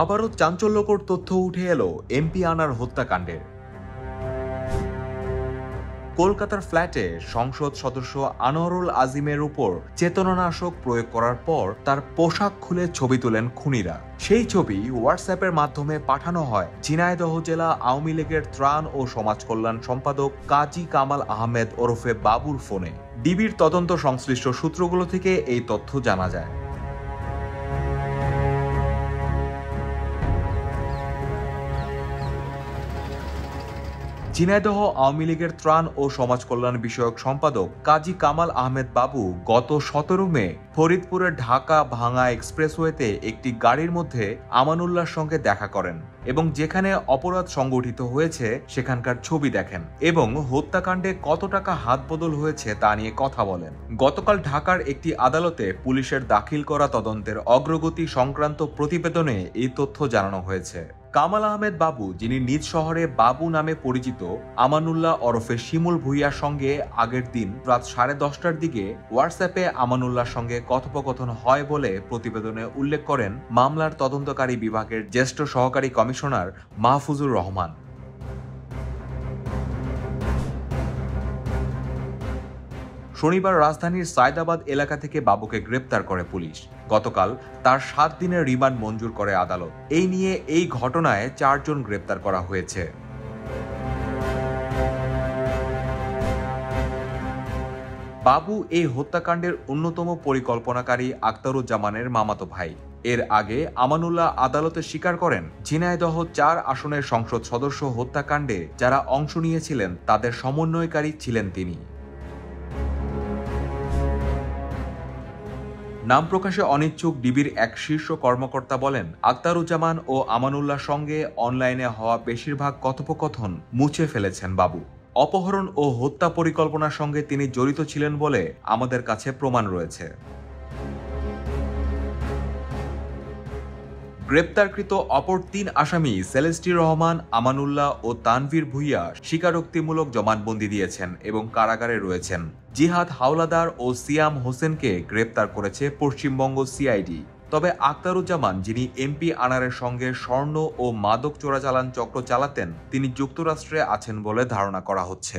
আবারও চাঞ্চল্যকর তথ্য উঠে এলো এমপি আনার হত্যাকাণ্ডের। কলকাতার ফ্ল্যাটে সংসদ সদস্য আনোয়ারুল আজিমের উপর চেতনানাশক প্রয়োগ করার পর তার পোশাক খুলে ছবি তোলেন খুনিরা। সেই ছবি হোয়াটসঅ্যাপের মাধ্যমে পাঠানো হয় ঝিনাইদহ জেলা আওয়ামী লীগের ত্রাণ ও সমাজ কল্যাণ সম্পাদক কাজী কামাল আহমেদ ওরফে বাবুর ফোনে। ডিবির তদন্ত সংশ্লিষ্ট সূত্রগুলো থেকে এই তথ্য জানা যায়। ঝিনাইদহ আওয়ামী লীগের ত্রাণ ও সমাজ কল্যাণ বিষয়ক সম্পাদক কাজী কামাল আহমেদ বাবু গত 17 মে ফরিদপুরের ঢাকা ভাঙা এক্সপ্রেসওয়েতে একটি গাড়ির মধ্যে আমানুল্লাহর সঙ্গে দেখা করেন এবং যেখানে অপরাধ সংগঠিত হয়েছে সেখানকার ছবি দেখেন এবং হত্যাকাণ্ডে কত টাকা হাত বদল হয়েছে তা নিয়ে কথা বলেন। গতকাল ঢাকার একটি আদালতে পুলিশের দাখিল করা তদন্তের অগ্রগতি সংক্রান্ত প্রতিবেদনে এই তথ্য জানানো হয়েছে। কামাল আহমেদ বাবু, যিনি নিজ শহরে বাবু নামে পরিচিত, আমানুল্লাহ ওরফে শিমুল ভুইয়ার সঙ্গে আগের দিন রাত 10:30টার দিকে হোয়াটসঅ্যাপে আমানুল্লাহর সঙ্গে কথোপকথন হয় বলে প্রতিবেদনে উল্লেখ করেন মামলার তদন্তকারী বিভাগের জ্যেষ্ঠ সহকারী কমিশনার মাহফুজুর রহমান। শনিবার রাজধানীর সায়দাবাদ এলাকা থেকে বাবুকে গ্রেপ্তার করে পুলিশ। গতকাল তার 7 দিনের রিমান্ড মঞ্জুর করে আদালত। এই নিয়ে এই ঘটনায় 4 জন গ্রেপ্তার করা হয়েছে। বাবু এই হত্যাকাণ্ডের অন্যতম পরিকল্পনাকারী আখতারুজ্জামানের মামাতো ভাই। এর আগে আমানুল্লাহ আদালতে স্বীকার করেন ঝিনাইদহ 4 আসনের সংসদ সদস্য হত্যাকাণ্ডে যারা অংশ নিয়েছিলেন তাদের সমন্বয়কারী ছিলেন তিনি। নাম প্রকাশে অনিচ্ছুক ডিবির এক শীর্ষ কর্মকর্তা বলেন, আখতারুজ্জামান ও আমানুল্লাহর সঙ্গে অনলাইনে হওয়া বেশিরভাগ কথোপকথন মুছে ফেলেছেন বাবু। অপহরণ ও হত্যা পরিকল্পনার সঙ্গে তিনি জড়িত ছিলেন বলে আমাদের কাছে প্রমাণ রয়েছে। গ্রেপ্তারকৃত অপর 3 আসামি সেলেস্টি রহমান, আমানুল্লাহ ও তানভীর ভুইয়া স্বীকারোক্তিমূলক জবানবন্দি দিয়েছেন এবং কারাগারে রয়েছেন। জিহাদ হাওলাদার ও সিয়াম হোসেনকে গ্রেপ্তার করেছে পশ্চিমবঙ্গ সিআইডি। তবে আখতারুজ্জামান, যিনি এমপি আনারের সঙ্গে স্বর্ণ ও মাদক চোরাচালান চক্র চালাতেন, তিনি যুক্তরাষ্ট্রে আছেন বলে ধারণা করা হচ্ছে।